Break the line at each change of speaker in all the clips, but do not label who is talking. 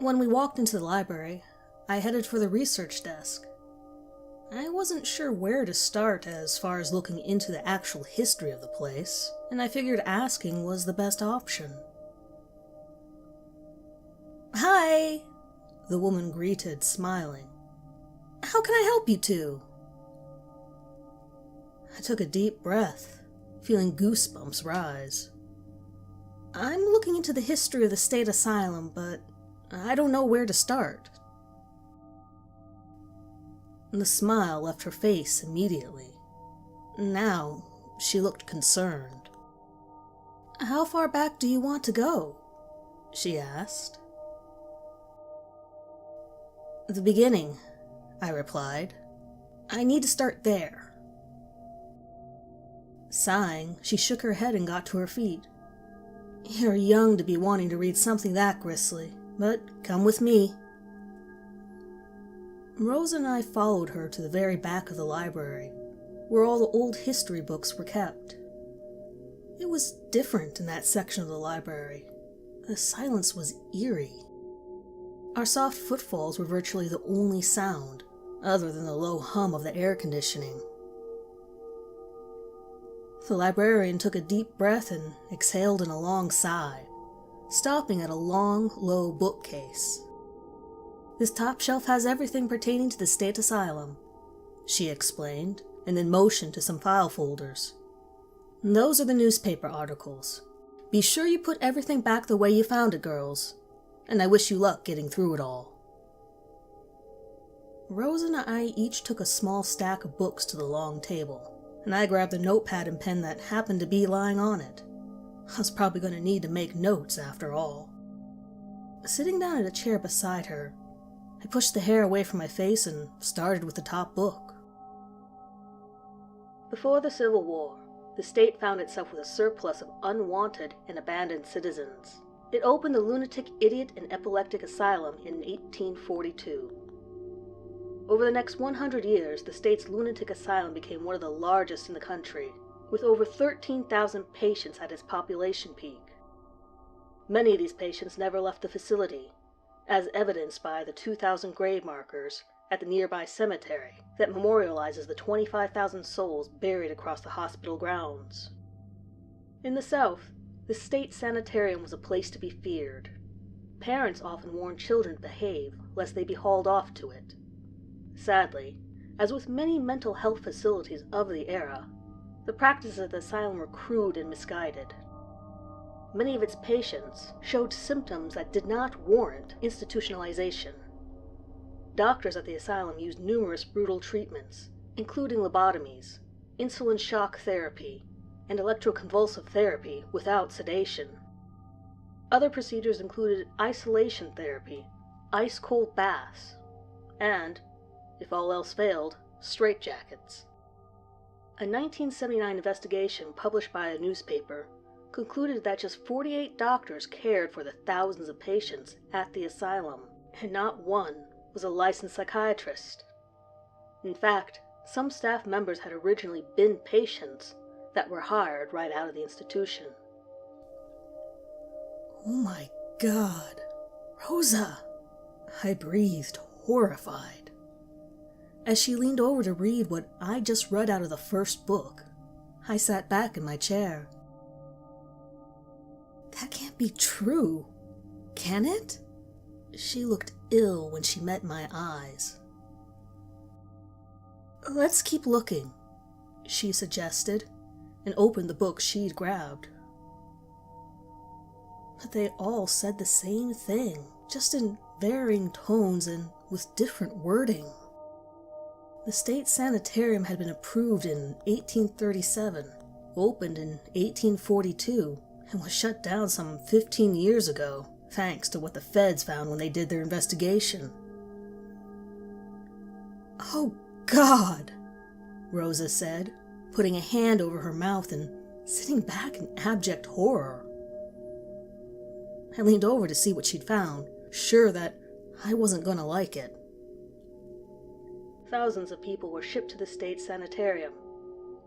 When we walked into the library, I headed for the research desk. I wasn't sure where to start as far as looking into the actual history of the place, and I figured asking was the best option. "Hi," the woman greeted, smiling. "How can I help you two?" I took a deep breath, feeling goosebumps rise. "I'm looking into the history of the state asylum, but I don't know where to start." The smile left her face immediately. Now, she looked concerned. "How far back do you want to go?" she asked. "The beginning," I replied. "I need to start there." Sighing, she shook her head and got to her feet. "You're young to be wanting to read something that grisly, but come with me." Rose and I followed her to the very back of the library, where all the old history books were kept. It was different in that section of the library. The silence was eerie. Our soft footfalls were virtually the only sound, other than the low hum of the air conditioning. The librarian took a deep breath and exhaled in a long sigh, stopping at a long, low bookcase. "This top shelf has everything pertaining to the state asylum," she explained, and then motioned to some file folders. "Those are the newspaper articles. Be sure you put everything back the way you found it, girls, and I wish you luck getting through it all." Rose and I each took a small stack of books to the long table, and I grabbed the notepad and pen that happened to be lying on it. I was probably going to need to make notes after all. Sitting down at a chair beside her, I pushed the hair away from my face and started with the top book. Before the Civil War, the state found itself with a surplus of unwanted and abandoned citizens. It opened the Lunatic Idiot and Epileptic Asylum in 1842. Over the next 100 years, the state's lunatic asylum became one of the largest in the country, with over 13,000 patients at its population peak. Many of these patients never left the facility, as evidenced by the 2,000 grave markers at the nearby cemetery that memorializes the 25,000 souls buried across the hospital grounds. In the South, the state sanitarium was a place to be feared. Parents often warned children to behave lest they be hauled off to it. Sadly, as with many mental health facilities of the era, the practices of the asylum were crude and misguided. Many of its patients showed symptoms that did not warrant institutionalization. Doctors at the asylum used numerous brutal treatments, including lobotomies, insulin shock therapy, and electroconvulsive therapy without sedation. Other procedures included isolation therapy, ice-cold baths, and, if all else failed, straitjackets. A 1979 investigation published by a newspaper concluded that just 48 doctors cared for the thousands of patients at the asylum, and not one was a licensed psychiatrist. In fact, some staff members had originally been patients that were hired right out of the institution. "Oh my God, Rosa!" I breathed, horrified. As she leaned over to read what I just read out of the first book, I sat back in my chair. "That can't be true, can it?" She looked ill when she met my eyes. "Let's keep looking," she suggested, and opened the book she'd grabbed. But they all said the same thing, just in varying tones and with different wording. The state sanitarium had been approved in 1837, opened in 1842, and was shut down some 15 years ago, thanks to what the feds found when they did their investigation. "Oh, God," Rosa said, putting a hand over her mouth and sitting back in abject horror. I leaned over to see what she'd found, sure that I wasn't gonna like it. Thousands of people were shipped to the state sanitarium,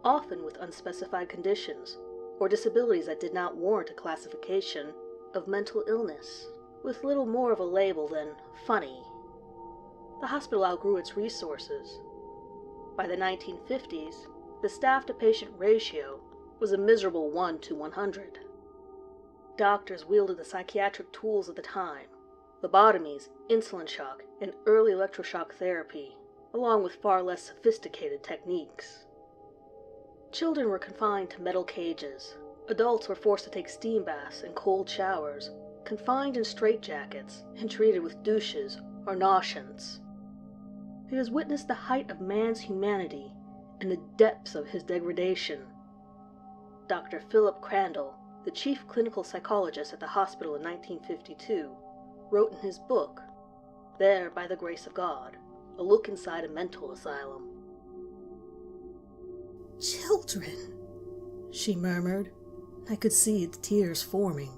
often with unspecified conditions or disabilities that did not warrant a classification of mental illness. with little more of a label than funny. The hospital outgrew its resources. By the 1950s, the staff-to-patient ratio was a miserable 1 to 100. Doctors wielded the psychiatric tools of the time: lobotomies, insulin shock, and early electroshock therapy, along with far less sophisticated techniques. Children were confined to metal cages. Adults were forced to take steam baths and cold showers, confined in straitjackets, and treated with douches or notions. It has witnessed the height of man's humanity and the depths of his degradation. Dr. Philip Crandall, the chief clinical psychologist at the hospital in 1952, wrote in his book, There by the Grace of God, A Look Inside a Mental Asylum.
"Children," she murmured. I could see the tears forming.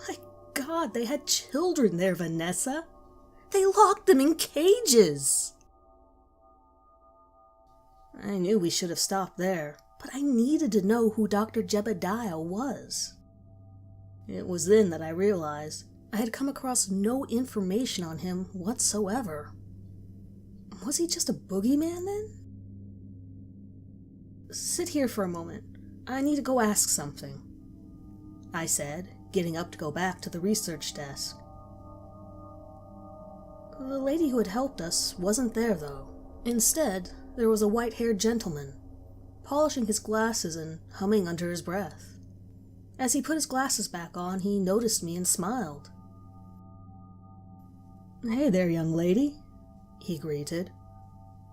"My God, they had children there, Vanessa! They locked them in cages!" I knew we should have stopped there, but I needed to know who Dr. Jebediah was. It was then that I realized I had come across no information on him whatsoever. Was he just a boogeyman then? "Sit here for a moment. I need to go ask something," I said, getting up to go back to the research desk. The lady who had helped us wasn't there, though. Instead, there was a white-haired gentleman, polishing his glasses and humming under his breath. As he put his glasses back on, he noticed me and smiled. "Hey there, young lady," he greeted.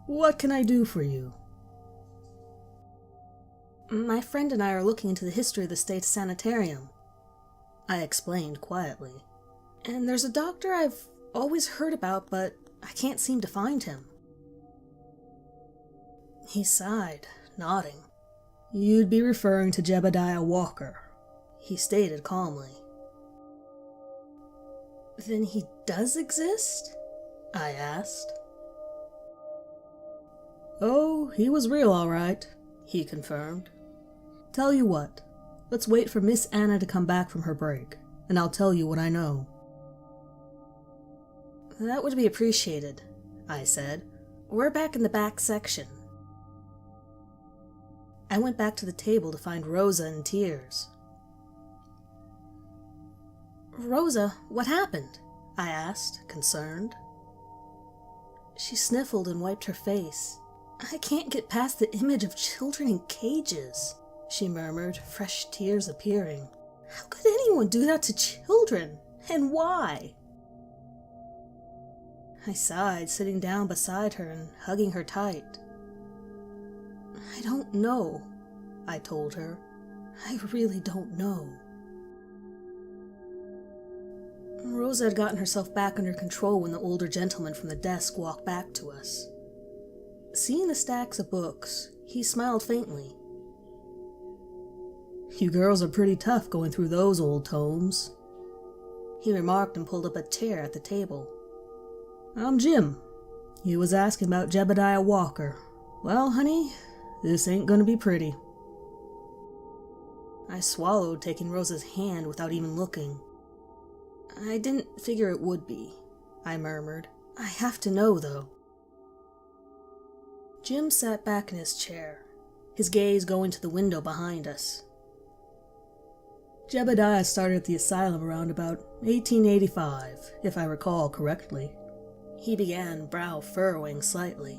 "What can I do for you?" "My friend and I are looking into the history of the state sanitarium," I explained quietly. "And there's a doctor I've always heard about, but I can't seem to find him." He sighed, nodding. "You'd be referring to Jebediah Walker," he stated calmly. "Then he does exist?" I asked. "Oh, he was real all right," he confirmed. "Tell you what, let's wait for Miss Anna to come back from her break, and I'll tell you what I know." "That would be appreciated," I said. "We're back in the back section." I went back to the table to find Rosa in tears. "Rosa, what happened?" I asked, concerned. She sniffled and wiped her face. "I can't get past the image of children in cages," she murmured, fresh tears appearing. "How could anyone do that to children? And why?" I sighed, sitting down beside her and hugging her tight. "I don't know," I told her. "I really don't know." Rosa had gotten herself back under control when the older gentleman from the desk walked back to us. Seeing the stacks of books, he smiled faintly. "You girls are pretty tough going through those old tomes," he remarked and pulled up a chair at the table. "I'm Jim. You was asking about Jebediah Walker. Well, honey, this ain't gonna be pretty." I swallowed, taking Rosa's hand without even looking. "I didn't figure it would be," I murmured. "I have to know, though." Jim sat back in his chair, his gaze going to the window behind us. "Jebediah started at the asylum around about 1885, if I recall correctly," he began, brow furrowing slightly.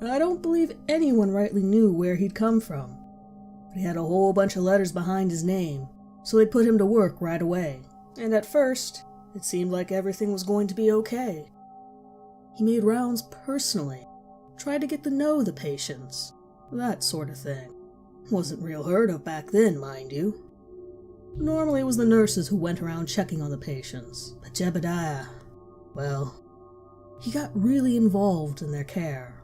"I don't believe anyone rightly knew where he'd come from. But he had a whole bunch of letters behind his name, so they put him to work right away. And at first, it seemed like everything was going to be okay. He made rounds personally, tried to get to know the patients, that sort of thing. Wasn't real heard of back then, mind you. Normally it was the nurses who went around checking on the patients, but Jebediah, well, he got really involved in their care."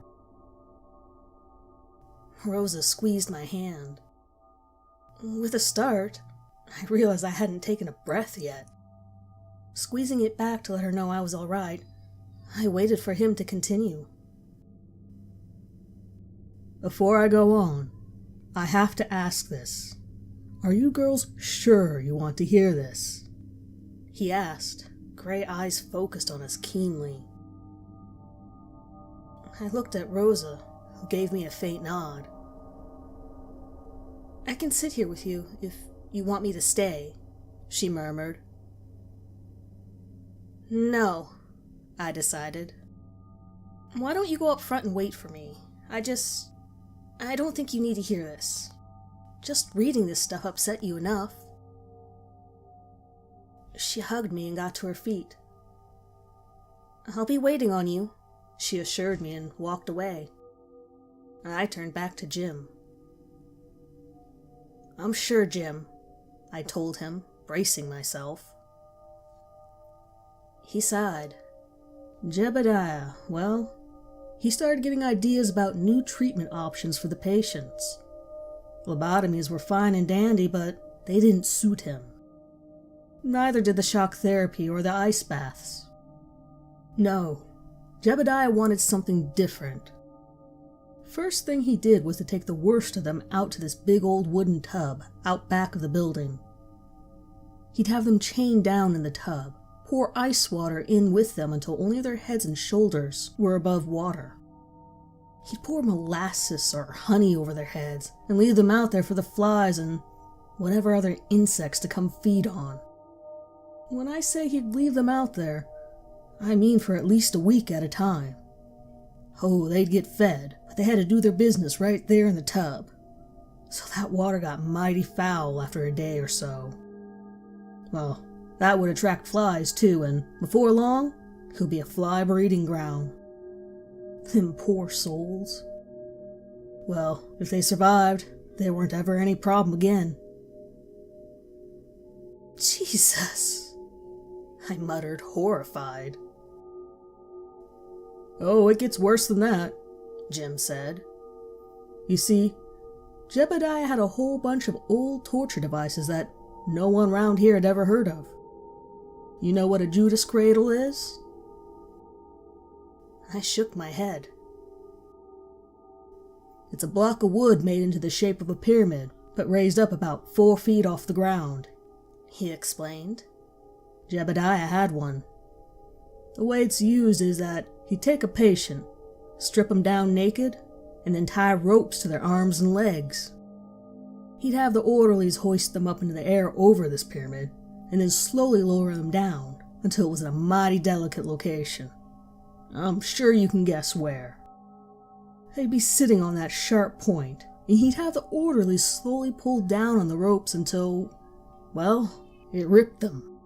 Rosa squeezed my hand. With a start, I realized I hadn't taken a breath yet. Squeezing it back to let her know I was all right, I waited for him to continue. "Before I go on, I have to ask this. Are you girls sure you want to hear this?" he asked, gray eyes focused on us keenly. I looked at Rosa, who gave me a faint nod. I can sit here with you if you want me to stay, she murmured. No, I decided. Why don't you go up front and wait for me? I don't think you need to hear this. Just reading this stuff upset you enough. She hugged me and got to her feet. I'll be waiting on you, she assured me and walked away. I turned back to Jim. I'm sure, Jim, I told him, bracing myself. He sighed. Jebediah, well, he started getting ideas about new treatment options for the patients. Lobotomies were fine and dandy, but they didn't suit him. Neither did the shock therapy or the ice baths. No, Jebediah wanted something different. First thing he did was to take the worst of them out to this big old wooden tub out back of the building. He'd have them chained down in the tub, pour ice water in with them until only their heads and shoulders were above water. He'd pour molasses or honey over their heads and leave them out there for the flies and whatever other insects to come feed on. When I say he'd leave them out there, I mean for at least a week at a time. Oh, they'd get fed, but they had to do their business right there in the tub. So that water got mighty foul after a day or so. Well, that would attract flies too, and before long, it would be a fly breeding ground. Them poor souls. Well, if they survived, there weren't ever any problem again. Jesus, I muttered, horrified. Oh, it gets worse than that, Jim said. You see, Jebediah had a whole bunch of old torture devices that no one round here had ever heard of. You know what a Judas cradle is? I shook my head. It's a block of wood made into the shape of a pyramid, but raised up about 4 feet off the ground, he explained. Jebediah had one. The way it's used is that he'd take a patient, strip them down naked, and then tie ropes to their arms and legs. He'd have the orderlies hoist them up into the air over this pyramid, and then slowly lower them down until it was in a mighty delicate location. I'm sure you can guess where. They'd be sitting on that sharp point, and he'd have the orderlies slowly pull down on the ropes until, well, it ripped them.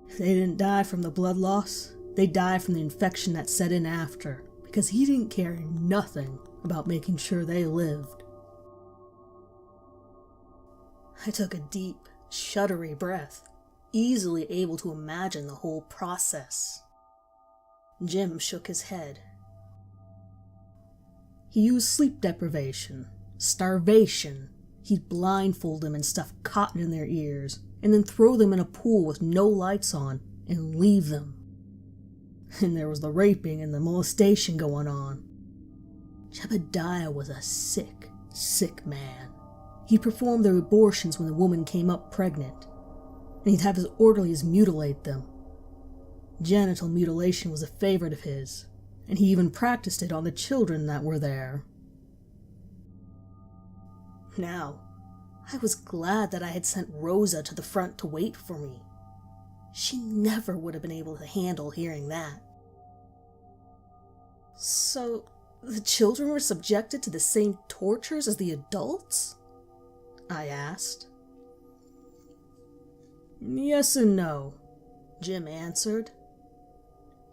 If they didn't die from the blood loss, they'd die from the infection that set in after, because he didn't care nothing about making sure they lived. I took a deep, shuddery breath, easily able to imagine the whole process. Jim shook his head. He used sleep deprivation, starvation. He'd blindfold them and stuff cotton in their ears, and then throw them in a pool with no lights on and leave them. And there was the raping and the molestation going on. Jebediah was a sick, sick man. He'd perform their abortions when the woman came up pregnant, and he'd have his orderlies mutilate them. Genital mutilation was a favorite of his, and he even practiced it on the children that were there. Now, I was glad that I had sent Rosa to the front to wait for me. She never would have been able to handle hearing that. So, the children were subjected to the same tortures as the adults? I asked. Yes and no, Jim answered.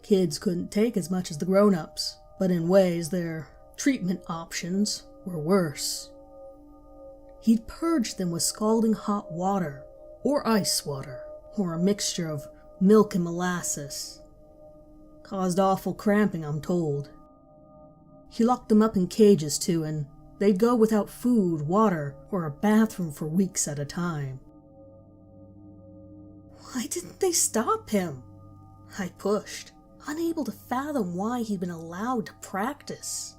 Kids couldn't take as much as the grown-ups, but in ways their treatment options were worse. He'd purge them with scalding hot water, or ice water, or a mixture of milk and molasses. Caused awful cramping, I'm told. He locked them up in cages too, and they'd go without food, water, or a bathroom for weeks at a time. Why didn't they stop him? I pushed, unable to fathom why he'd been allowed to practice.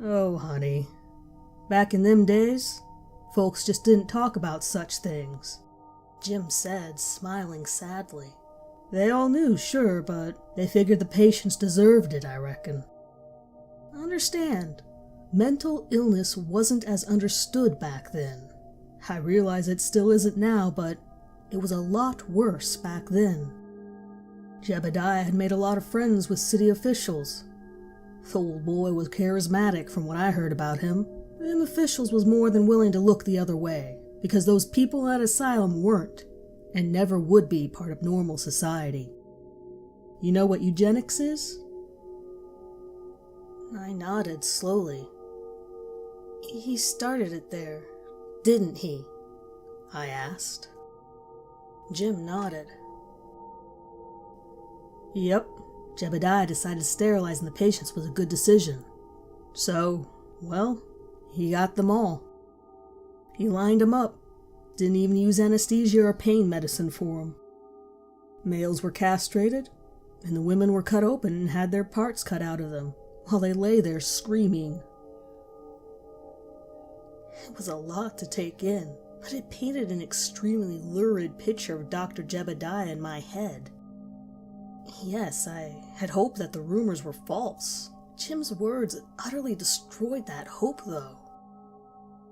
Oh, honey. Back in them days, folks just didn't talk about such things. Jim said, smiling sadly. They all knew, sure, but they figured the patients deserved it, I reckon. Understand, mental illness wasn't as understood back then. I realize it still isn't now, but it was a lot worse back then. Jebediah had made a lot of friends with city officials. The old boy was charismatic from what I heard about him. Them officials was more than willing to look the other way, because those people at asylum weren't, and never would be part of normal society. You know what eugenics is? I nodded slowly. He started it there, didn't he? I asked. Jim nodded. Yep, Jebediah decided sterilizing the patients was a good decision. So, well, he got them all. He lined them up. Didn't even use anesthesia or pain medicine for them. Males were castrated, and the women were cut open and had their parts cut out of them, while they lay there screaming. It was a lot to take in, but it painted an extremely lurid picture of Dr. Jebediah in my head. Yes, I had hoped that the rumors were false. Jim's words utterly destroyed that hope, though.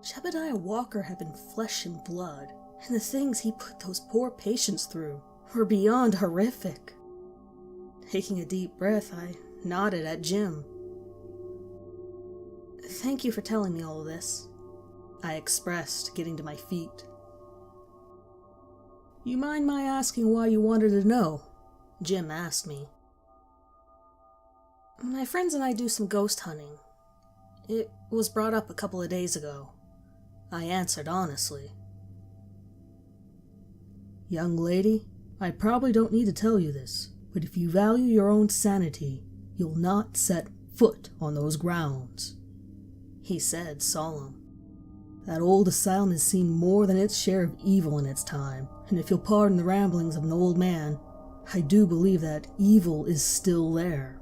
Jebediah Walker had been flesh and blood, and the things he put those poor patients through were beyond horrific. Taking a deep breath, I nodded at Jim. Thank you for telling me all of this, I expressed, getting to my feet. You mind my asking why you wanted to know? Jim asked me. My friends and I do some ghost hunting. It was brought up a couple of days ago, I answered honestly. Young lady, I probably don't need to tell you this, but if you value your own sanity, you'll not set foot on those grounds, he said, solemn. That old asylum has seen more than its share of evil in its time, and if you'll pardon the ramblings of an old man, I do believe that evil is still there.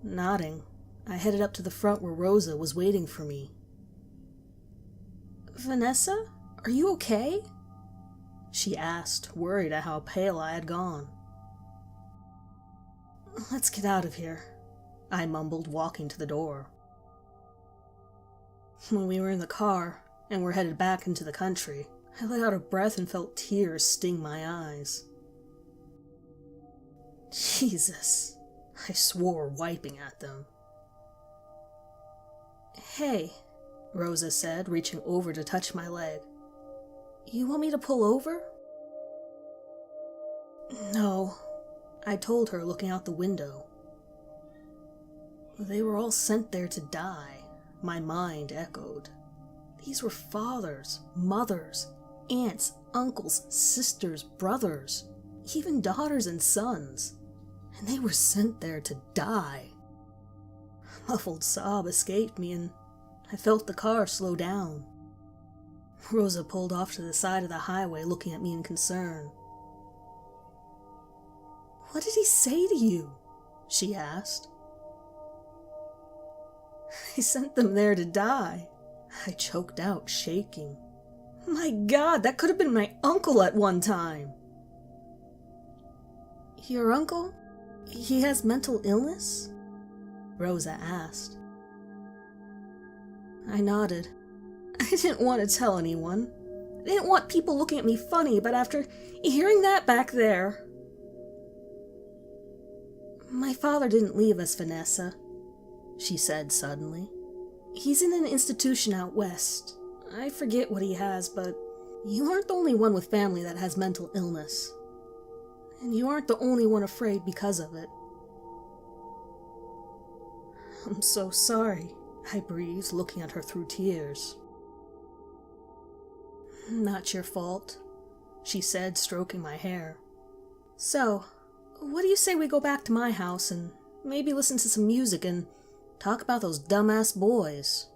Nodding, I headed up to the front where Rosa was waiting for me. Vanessa, are you okay? She asked, worried at how pale I had gone. Let's get out of here, I mumbled, walking to the door. When we were in the car and were headed back into the country, I let out a breath and felt tears sting my eyes. Jesus, I swore, wiping at them. Hey, Rosa said, reaching over to touch my leg. You want me to pull over? No, I told her, looking out the window. They were all sent there to die, my mind echoed. These were fathers, mothers, aunts, uncles, sisters, brothers, even daughters and sons, and they were sent there to die. A muffled sob escaped me, and I felt the car slow down. Rosa pulled off to the side of the highway, looking at me in concern. What did he say to you? She asked. They sent them there to die, I choked out, shaking. My God, that could have been my uncle at one time. Your uncle? He has mental illness? Rosa asked. I nodded. I didn't want to tell anyone. I didn't want people looking at me funny, but after hearing that back there... My father didn't leave us, Vanessa, she said suddenly. He's in an institution out west. I forget what he has, but you aren't the only one with family that has mental illness. And you aren't the only one afraid because of it. I'm so sorry, I breathed, looking at her through tears. Not your fault, she said, stroking my hair. So, what do you say we go back to my house and maybe listen to some music and talk about those dumbass boys?